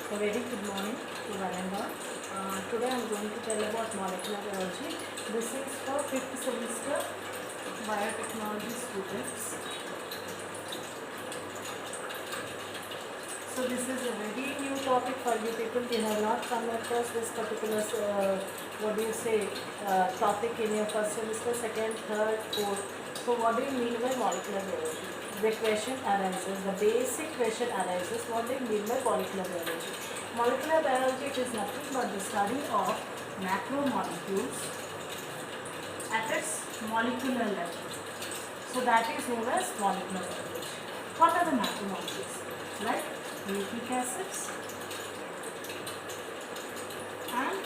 A very good morning to one and all. Today I am going to tell about molecular biology. This is for 5th semester biotechnology students. So this is a very new topic for you people. We have not come across this particular topic in your first semester, second, third, fourth. So what do you mean by molecular biology? The question arises, the basic question arises, what do you mean by molecular biology? Molecular biology is nothing but the study of macromolecules at its molecular level. So that is known as molecular biology. What are the macromolecules? Like nucleic acids and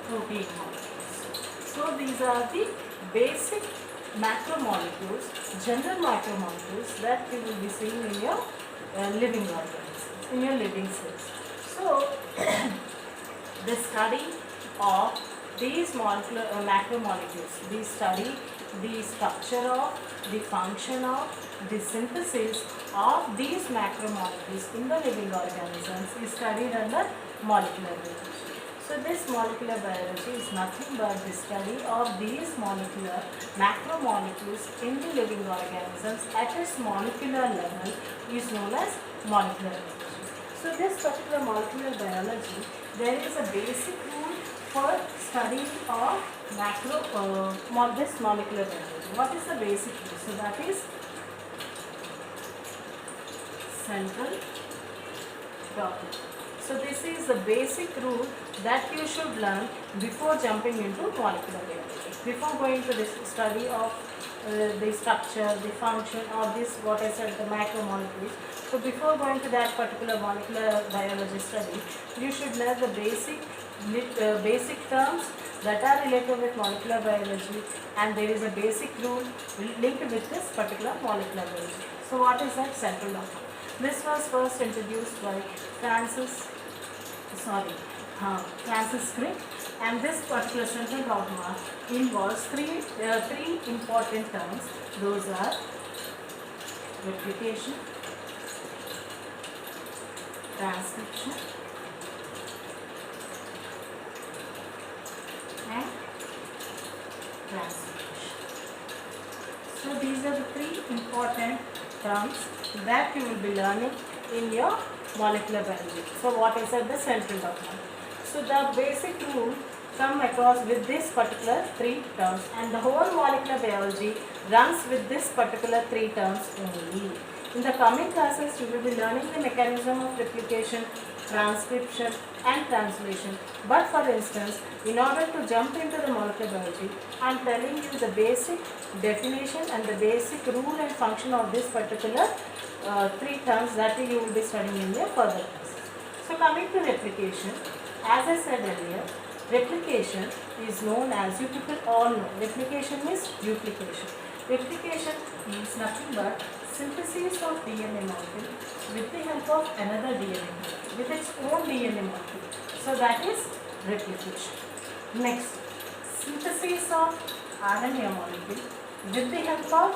protein molecules. So these are the basic macromolecules, general macromolecules that you will be seeing in your living organisms, in your living cells. So the study of these macromolecules, we study the structure of, the function of, the synthesis of these macromolecules in the living organisms is studied under molecular biology. So this molecular biology is nothing but the study of these macromolecules in the living organisms at its molecular level is known as molecular biology. So this particular molecular biology, there is a basic rule for study of this molecular biology. What is the basic rule? So that is central dogma. So this is the basic rule that you should learn before jumping into molecular biology. Before going to this study of the structure, the function of this, what I said, the macromolecules. So before going to that particular molecular biology study, you should learn the basic terms that are related with molecular biology, and there is a basic rule linked with this particular molecular biology. So what is that? Central dogma. This was first introduced by Francis Crick, and this particular central dogma involves three important terms. Those are replication, transcription, and transcription. So these are the three important terms that you will be learning in your molecular biology. So what is the central dogma? So the basic rule come across with this particular three terms, and the whole molecular biology runs with this particular three terms only. In the coming classes, you will be learning the mechanism of replication, transcription and translation. But for instance, in order to jump into the molecular biology, I am telling you the basic definition and the basic rule and function of this particular three terms that you will be studying in your further classes. So coming to replication, as I said earlier, replication is known as, you people all know, replication means duplication. Replication means nothing but synthesis of DNA molecule with the help of another DNA molecule, with its own DNA molecule. So that is replication. Next, synthesis of RNA molecule with the help of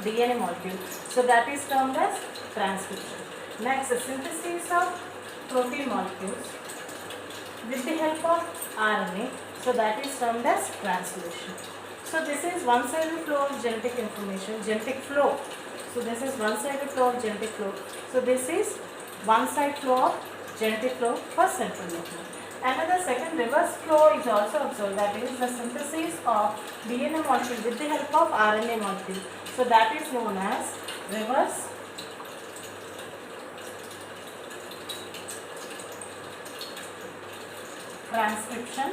DNA molecule. So that is termed as transcription. Next, the synthesis of protein molecules with the help of RNA. So that is termed as translation. So this is one-sided flow of genetic information, genetic flow. So this is one-sided flow of genetic flow. So this is one-side flow of genetic flow for central dogma. Another second reverse flow is also observed, that is the synthesis of DNA molecule with the help of RNA molecule. So that is known as reverse transcription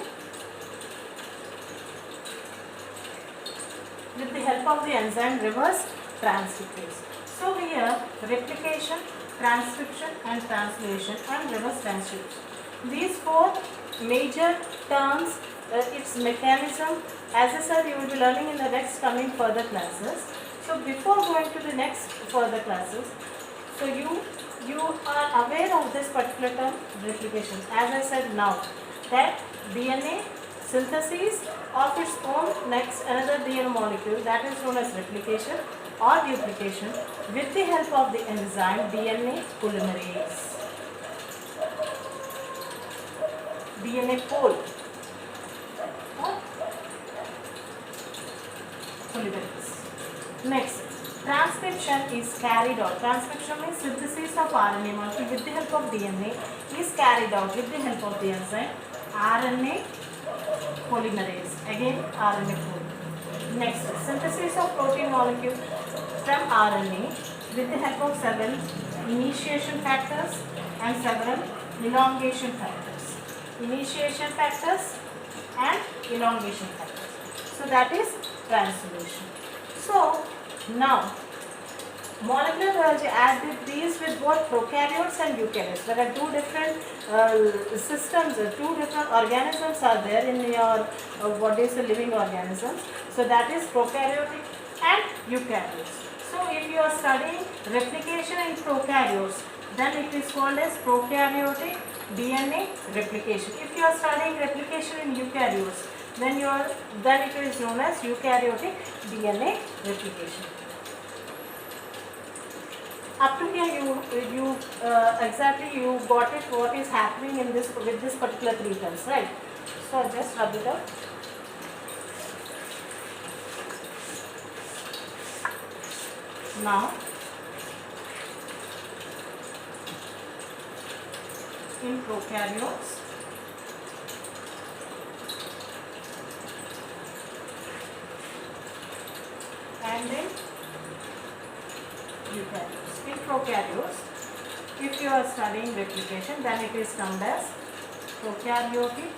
with the help of the enzyme reverse transcriptase. So here replication, transcription and translation and reverse transcription. These four major terms, its mechanism, as I said, you will be learning in the next coming further classes. So before going to the next further classes, so you are aware of this particular term, replication. As I said now, that DNA synthesis of its own next another DNA molecule, that is known as replication or duplication with the help of the enzyme DNA polymerase. DNA pole. Polymerase. Next, transcription is carried out. Transcription means synthesis of RNA molecule with the help of DNA is carried out with the help of the enzyme RNA polymerase. Again, RNA polymerase. Next, synthesis of protein molecule from RNA with the help of several initiation factors and several elongation factors. Initiation factors and elongation factors. So that is translation. So now molecular biology as it deals with both prokaryotes and eukaryotes. There are two different systems, two different organisms are there in your what is the living organisms. So that is prokaryotic and eukaryotes. So if you are studying replication in prokaryotes, then it is called as prokaryotic DNA replication. If you are studying replication in eukaryotes, then it is known as eukaryotic DNA replication. Up to here you exactly you got it what is happening in this with this particular three terms, right? So just rub it out. Now in prokaryotes and in eukaryotes. In prokaryotes, if you are studying replication, then it is termed as prokaryotic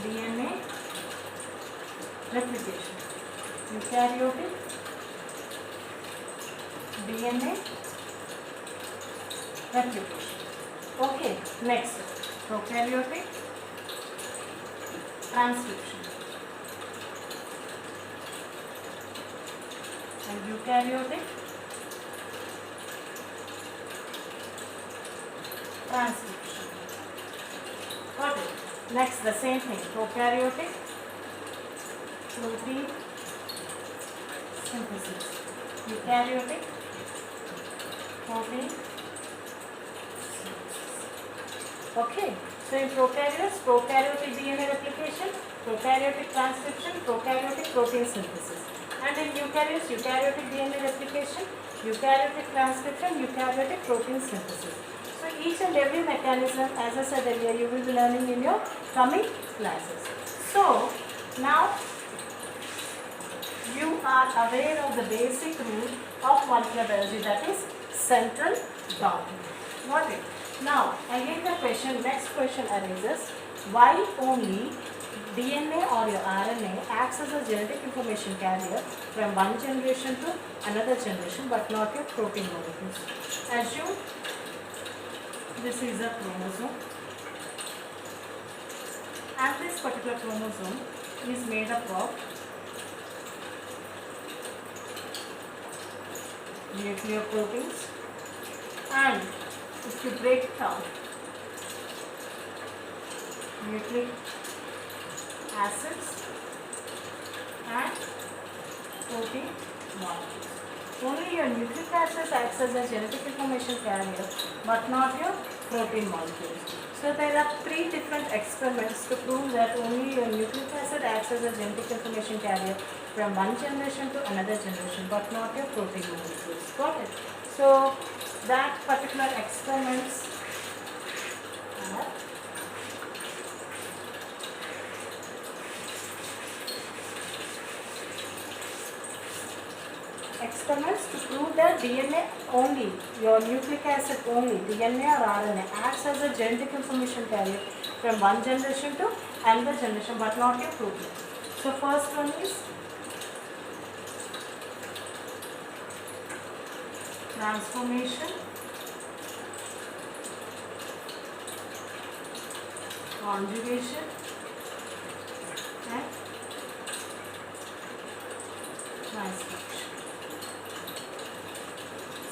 DNA replication. Eukaryotic DNA replication. Okay, next, prokaryotic transcription and eukaryotic transcription. Got it? Next, the same thing, prokaryotic protein synthesis, eukaryotic protein synthesis. Okay, so in prokaryotes, prokaryotic DNA replication, prokaryotic transcription, prokaryotic protein synthesis. And in eukaryotes, eukaryotic DNA replication, eukaryotic transcription, eukaryotic protein synthesis. So each and every mechanism, as I said earlier, you will be learning in your coming classes. So now you are aware of the basic rule of molecular biology, that is central dogma. Got it? Now again the question, next question arises, why only DNA or your RNA acts as a genetic information carrier from one generation to another generation but not your protein molecules? Assume this is a chromosome and this particular chromosome is made up of nucleoproteins, and if you break it down, nucleic acids and protein molecules. Only your nucleic acids acts as a genetic information carrier but not your protein molecules. So there are three different experiments to prove that only your nucleic acid acts as a genetic information carrier from one generation to another generation but not your protein molecules. Got it? So that particular experiments are experiments to prove that DNA only, your nucleic acid only, DNA or RNA acts as a genetic information carrier from one generation to another generation but not your protein. So first one is transformation, conjugation and transcription.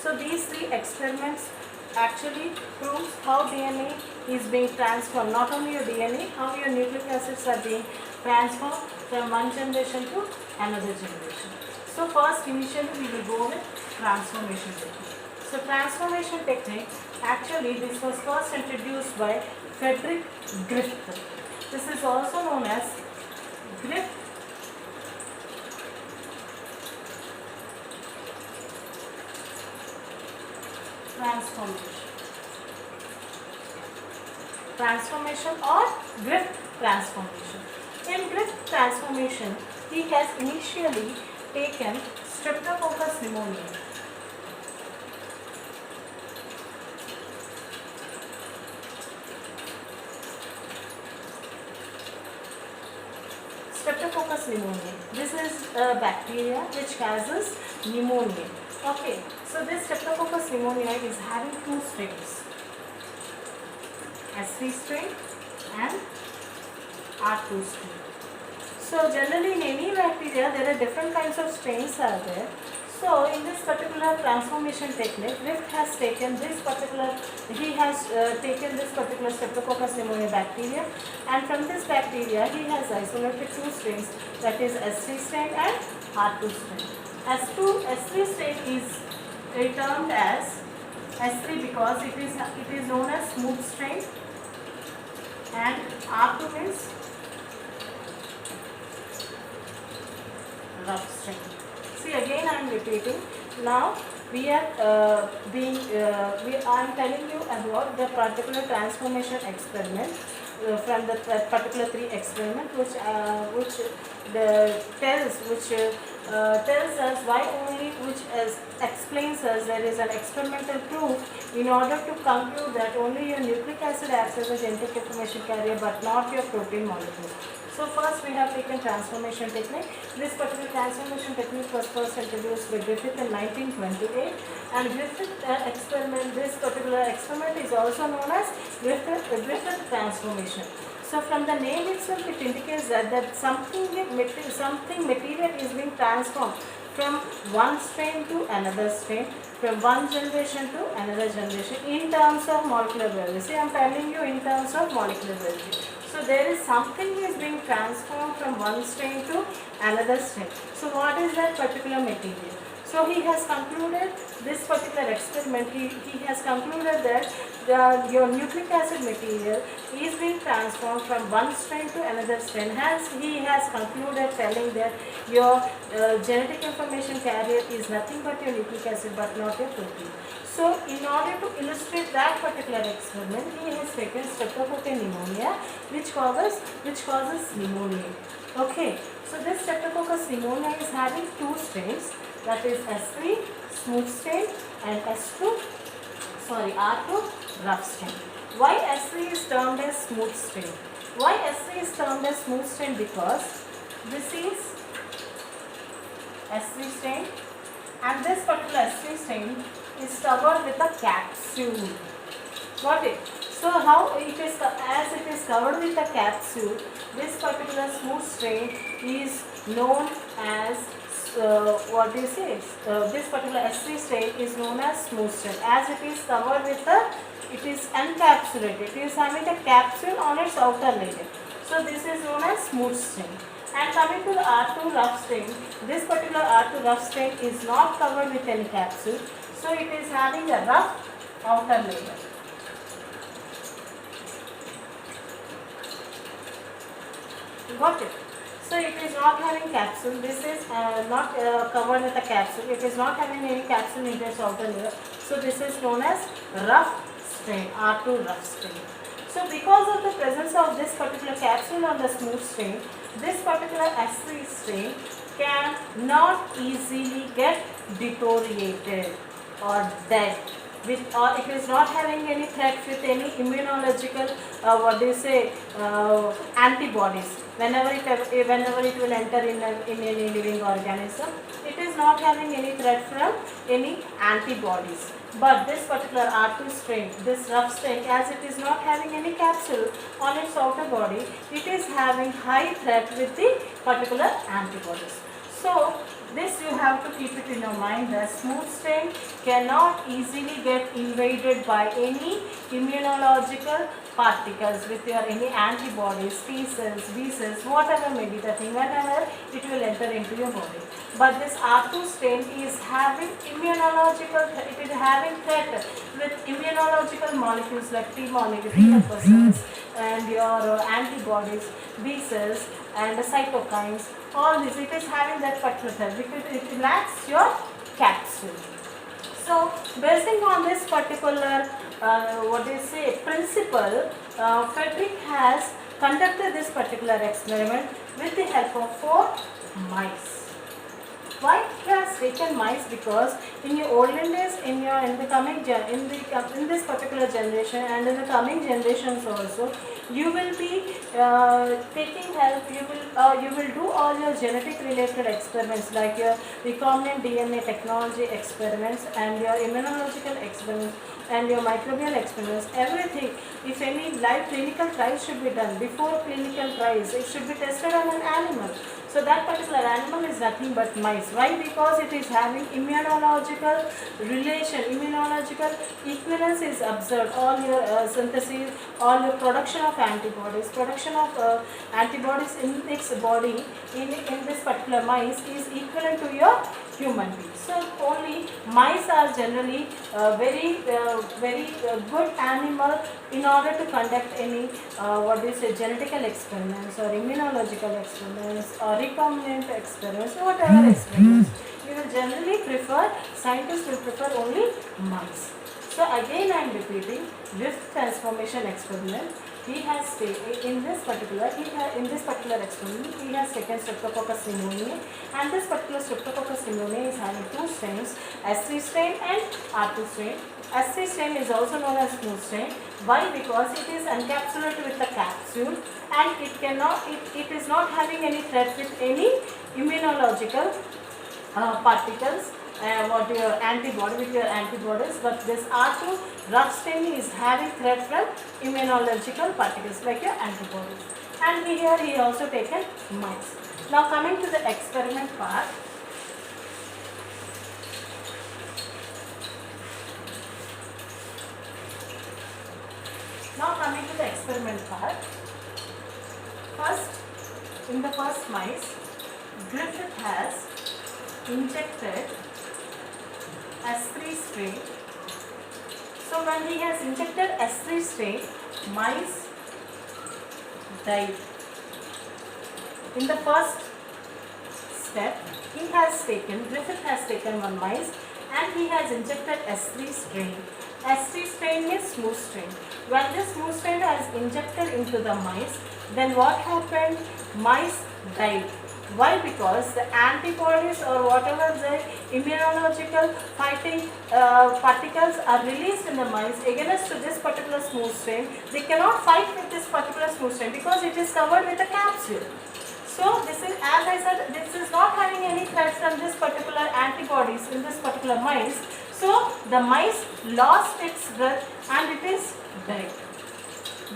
So these three experiments actually proves how DNA is being transformed, not only your DNA, how your nucleic acids are being transformed from one generation to another generation. So first initially we will go with transformation technique. So transformation technique, actually this was first introduced by Frederick Griffith. This is also known as Griffith transformation or Griffith transformation. In Griffith transformation, he has initially taken Streptococcus pneumoniae. Streptococcus pneumoniae. This is a bacteria which causes pneumonia. Okay, so this Streptococcus pneumoniae is having two strains, S3 strain and R2 strain. So generally in any bacteria there are different kinds of strains are there. So in this particular transformation technique, Griffith has taken this particular, taken this particular Streptococcus pneumoniae bacteria, and from this bacteria he has isolated two strains, that is S3 strain and R2 strain. S3 strain is termed as S3 because it is known as smooth strain, and R2 means rough strain. See, again I am repeating. Now we are I am telling you about the particular transformation experiment from the particular three experiment which tells us why only, which explains us there is an experimental proof in order to conclude that only your nucleic acid acts as a genetic information carrier but not your protein molecule. So first we have taken transformation technique. This particular transformation technique was first introduced by Griffith in 1928, and this particular experiment is also known as Griffith transformation. So from the name itself it indicates that something material is being transformed from one strain to another strain, from one generation to another generation in terms of molecular biology. See, I am telling you in terms of molecular biology. So there is something is being transformed from one strain to another strain. So what is that particular material? So he has concluded this particular experiment, he has concluded that your nucleic acid material is being transformed from one strain to another strain. Hence he has concluded telling that your genetic information carrier is nothing but your nucleic acid but not your protein. So in order to illustrate that particular experiment, he has taken Streptococcus pneumonia which causes pneumonia. Okay, so this Streptococcus pneumonia is having two strains, that is S3 smooth strain and R2 rough strain. Why S3 is termed as smooth strain? Why S3 is termed as smooth strain? Because this is S3 strain and this particular S3 strain is covered with a capsule. Got it? So how it is, as it is covered with a capsule, this particular smooth strain is known as this particular S3 strain is known as smooth strain, as it is covered with it is encapsulated, it is having a capsule on its outer layer. So this is known as smooth strain. And coming to the R2 rough strain, this particular R2 rough strain is not covered with any capsule, so it is having a rough outer layer. Got it? So it is not having capsule. This is not covered with a capsule. It is not having any capsule in its outer layer. So this is known as rough strain, R2 rough strain. So because of the presence of this particular capsule on the smooth strain, this particular S3 strain can not easily get deteriorated or dead. Or it is not having any threat with any immunological antibodies. Whenever it will enter in any living organism, it is not having any threat from any antibodies. But this particular R2 strain, this rough strain, as it is not having any capsule on its outer body, it is having high threat with the particular antibodies. So This you have to keep it in your mind that smooth strain cannot easily get invaded by any immunological particles with your any antibodies, T cells, B cells, whatever may be the thing, whenever it will enter into your body. But this R2 strain is having immunological, it is having threat with immunological molecules like T molecule, T helper cells, and your antibodies, B cells, and the cytokines. All this, it is having that particular threat because it lacks your capsule. So, basing on this particular, what do you say, principle, Frederick has conducted this particular experiment with the help of 4 mice. Why he has taken mice? Because in your olden days, in the coming in this particular generation and in the coming generations also, you will be taking help. You will do all your genetic related experiments like your recombinant DNA technology experiments and your immunological experiments and your microbial experiments. Everything. If any live clinical trials should be done before clinical trials, it should be tested on an animal. So that particular animal is nothing but mice. Why? Because it is having immunological relation, immunological equivalence is observed. All your synthesis, all your production of antibodies, in its body in this particular mice is equivalent to your human being. So only mice are generally very good animal in order to conduct any genetical experiments or immunological experiments or recombinant experiments, whatever experiments. You will generally prefer, scientists will prefer only mice. So again I am repeating, Rift transformation experiment. He has in this particular experiment he has taken Streptococcus pneumoniae, and this particular Streptococcus pneumoniae is having 2 strains, S3 strain and R2 strain. S3 strain is also known as smooth strain. Why? Because it is encapsulated with a capsule and it is not having any threat with any immunological particles. What your antibody with your antibodies, but this R2 rough strain is having threat from immunological particles like your antibodies. And here he also taken mice. Now coming to the experiment part. First, in the first mice, Griffith has injected S3 strain. So when he has injected S3 strain, mice died. In the first step, Griffith has taken one mice and he has injected S3 strain. S3 strain is smooth strain. When this smooth strain has injected into the mice, then what happened? Mice died. Why? Because the antibodies or whatever the immunological fighting particles are released in the mice against to this particular smooth strain. They cannot fight with this particular smooth strain because it is covered with a capsule. So this is, as I said, this is not having any threat from this particular antibodies in this particular mice. So the mice lost its breath and it is died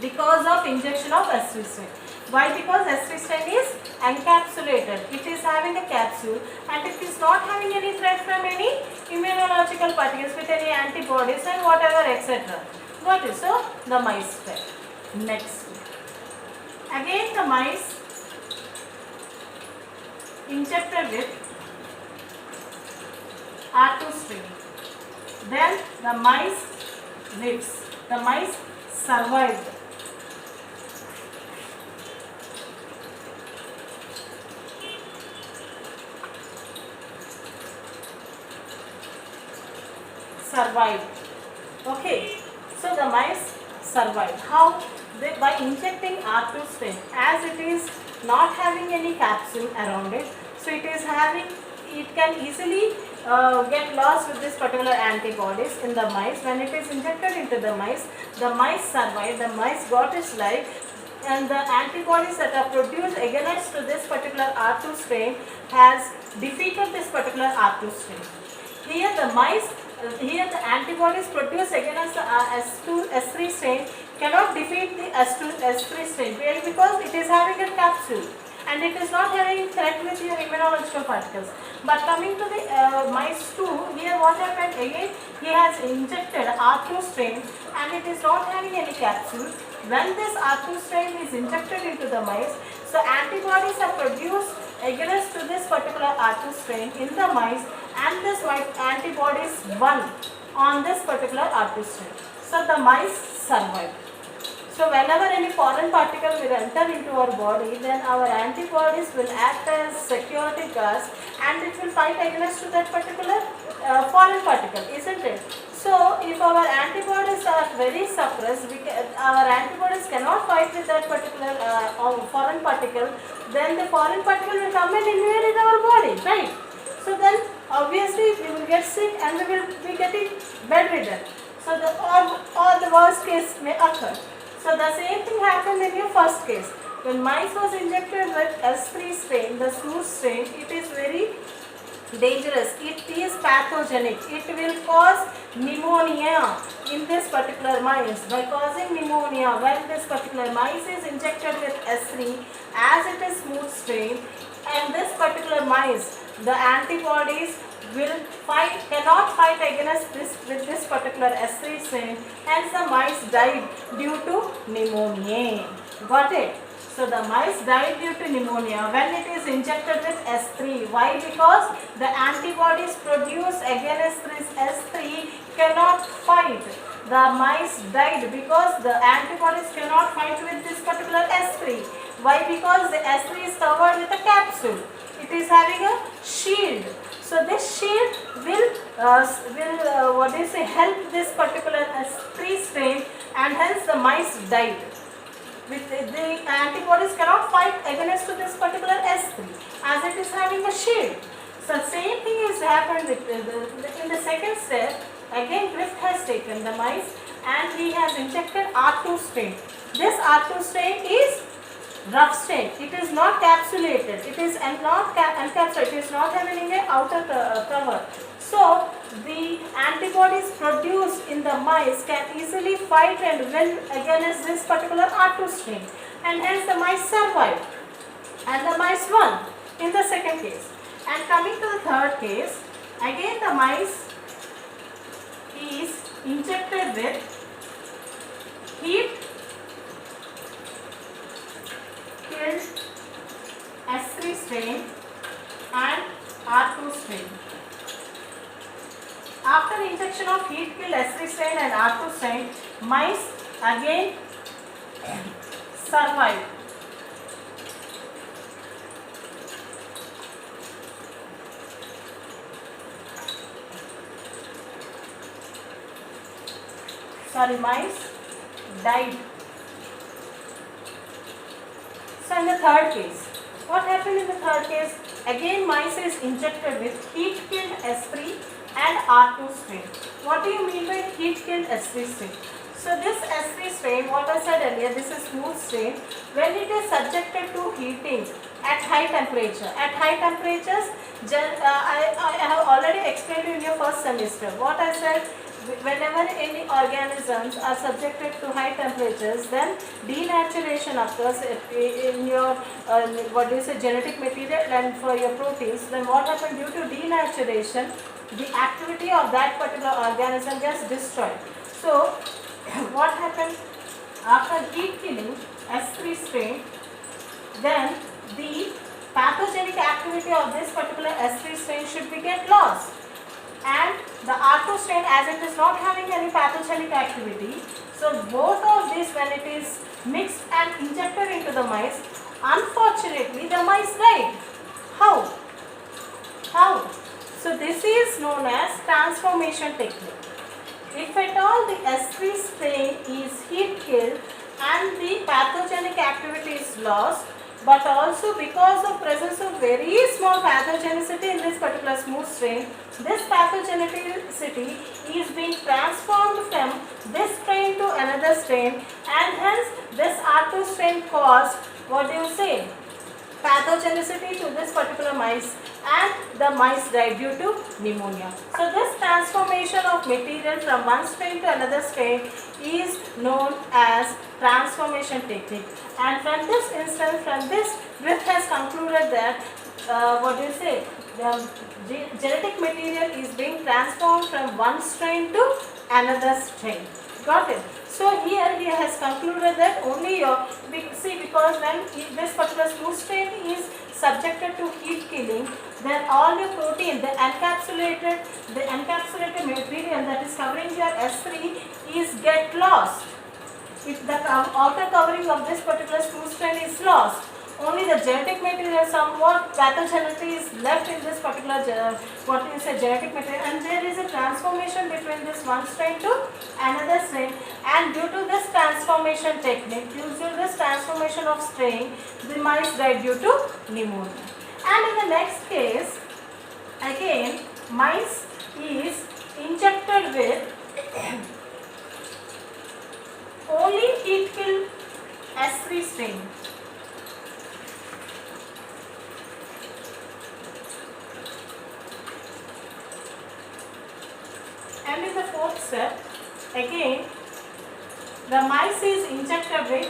because of injection of S3 strain. Why? Because S3 strain is encapsulated. It is having a capsule and it is not having any threat from any immunological particles with any antibodies and whatever etc. Got it? So the mice died. Next. Again the mice injected with R2 strain. Then the mice lives. The mice survived. Okay, so the mice survived. How? By injecting R2 strain, as it is not having any capsule around it, so it can easily get lost with this particular antibodies in the mice. When it is injected into the mice survived, the mice got its life, and the antibodies that are produced against to this particular R2 strain has defeated this particular R2 strain. Here the antibodies produced against the S3 strain cannot defeat the S3 strain because it is having a capsule and it is not having threat with your immunological particles. But coming to the mice 2, here what happened again, he has injected R2 strain and it is not having any capsule. When this R2 strain is injected into the mice, so antibodies are produced against to this particular R2 strain in the mice, and this antibodies won on this particular R2 strain. So the mice survived. So whenever any foreign particle will enter into our body, then our antibodies will act as security guards and it will fight against to that particular foreign particle, isn't it? So if our antibodies are very suppressed, our antibodies cannot fight with that particular foreign particle, then the foreign particle will come and invade our body, right? So then obviously we will get sick and we will be getting bedridden. So or the worst case may occur. So the same thing happened in your first case. When mice was injected with S3 strain, the smooth strain, it is very dangerous. It is pathogenic. It will cause pneumonia in this particular mice. By causing pneumonia, when this particular mice is injected with S3, as it is smooth strain, and this particular mice, the antibodies cannot fight against this with this particular S3 strain, hence the mice died due to pneumonia. Got it? So the mice died due to pneumonia when it is injected with S3. Why? Because the antibodies produced against this S3 cannot fight. The mice died because the antibodies cannot fight with this particular S3. Why? Because the S3 is covered with a capsule. It is having a shield. So this shield will help this particular S3 strain, and hence the mice died. With the antibodies cannot fight against to this particular S3 as it is having a shield. So same thing has happened with in the second step. Again Griffith has taken the mice and he has injected R2 strain. This R2 strain is rough strain. It is not capsulated. It is not encapsulated. It is not having an outer cover. So the antibodies produced in the mice can easily fight and win against this particular R2 strain, and hence the mice survived and the mice won in the second case. And coming to the third case, again the mice is injected with heat killed S3 strain and R2 strain. After injection of heat killed S3 strain and R2 strain, mice again survived. Mice died. So in the third case, what happened in the third case? Again mice is injected with heat killed S3 and R2 strain. What do you mean by heat killed S3 strain? So this S3 strain, what I said earlier, this is smooth strain. When it is subjected to heating at high temperature, I have already explained in your first semester. What I said, whenever any organisms are subjected to high temperatures, then denaturation occurs in your genetic material and for your proteins. Then what happens due to denaturation? The activity of that particular organism gets destroyed. So what happened after heat killing S3 strain? Then the pathogenic activity of this particular S3 strain should be get lost, and the R2 strain, as it is not having any pathogenic activity, so both of these, when it is mixed and injected into the mice, unfortunately the mice died. How? So this is known as transformation technique. If at all the S3 strain is heat killed and the pathogenic activity is lost, but also because of presence of very small pathogenicity in this particular smooth strain, this pathogenicity is being transformed from this strain to another strain, and hence this R2 strain caused, pathogenicity to this particular mice, and the mice died due to pneumonia. So this transformation of material from one strain to another strain is known as transformation technique. And from this instance, from this Griffith has concluded that what do you say? The genetic material is being transformed from one strain to another strain. Got it? So here he has concluded that only your see, because when this particular smooth strain is subjected to heat killing, then all your protein, the encapsulated material that is covering your S3 is get lost. If the outer covering of this particular smooth strain is lost, only the genetic material, somewhat pathogenicity is left in this particular genetic material, and there is a transformation between this one strain to another strain, and due to this transformation technique, due to this transformation of strain, the mice died due to pneumonia. And in the next case, again mice is injected with only heat kill S3 strain. And in the fourth step, again the mice is injected with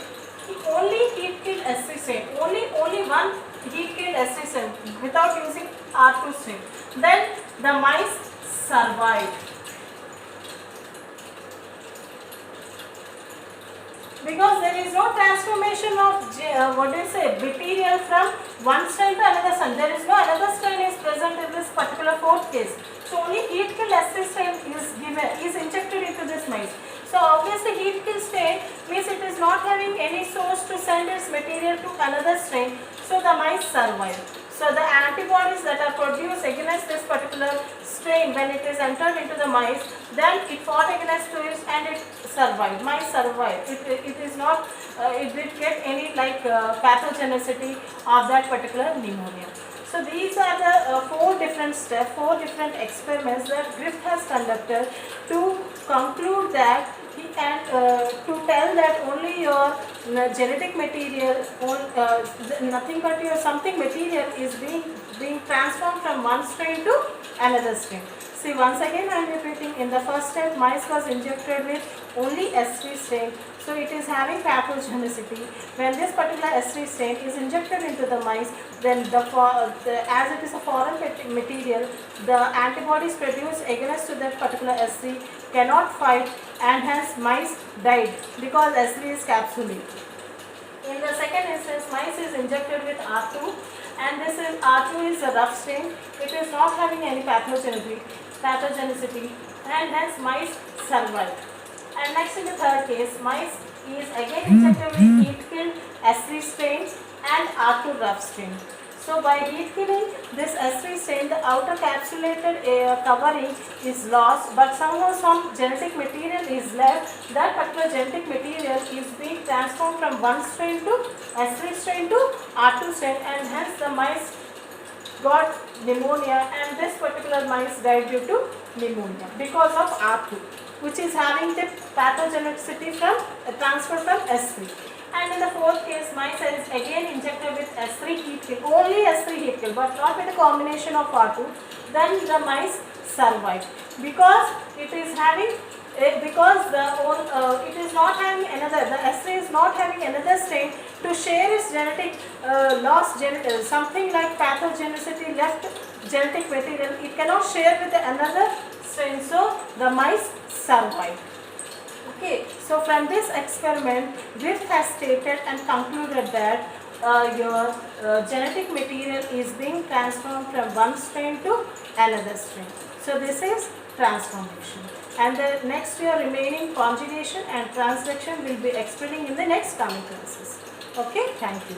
only heat kill S3 strain, only one heat kill S3 strain without using R2 strain. Then the mice survived. Because there is no transformation of material from one strain to another strain. There is no another strain is present in this particular fourth case. So only heat kill S3 strain is injected into this mice. So obviously heat kill strain means it is not having any source to send its material to another strain. So the mice survive. So the antibodies that are produced against this particular strain, when it is entered into the mice, then it fought against it and it survived. Mice survived. It is not, it did get any pathogenicity of that particular pneumonia. So these are the four different steps, four different experiments that Griffith has conducted to conclude that he can to tell that only your genetic material, nothing but your something material is being transformed from one strain to another strain. See, once again I am repeating, in the first step mice was injected with only S3 strain, so it is having pathogenicity. When this particular S3 strain is injected into the mice, then as it is a foreign material, the antibodies produced against to that particular S3 cannot fight, and hence mice died because S3 is capsulated. In the second instance, mice is injected with R2, and this is R2 is a rough strain. It is not having any pathogenicity, and hence mice survive. And next, in the third case, mice is again injected with heat killed S3 strain and R2 rough strain. So by heat killing this S3 strain, the outer capsulated covering is lost, but somehow some genetic material is left. That particular genetic material is being transformed from one strain to S3 strain to R2 strain, and hence the mice got pneumonia, and this particular mice died due to pneumonia because of R2, which is having the pathogenicity from transfer from S3. And in the fourth case, mice is again injected with S3 heat kill, only S3 heat kill, but not with a combination of R2. Then the mice survive because it is having it is not having another, the S3 is not having another strain to share its genetic something like pathogenicity left genetic material. It cannot share with another strain, so the mice survive. Okay, so from this experiment, Griffith has stated and concluded that your genetic material is being transformed from one strain to another strain. So this is transformation. And the next your remaining conjugation and transduction will be explaining in the next coming classes. Okay, thank you.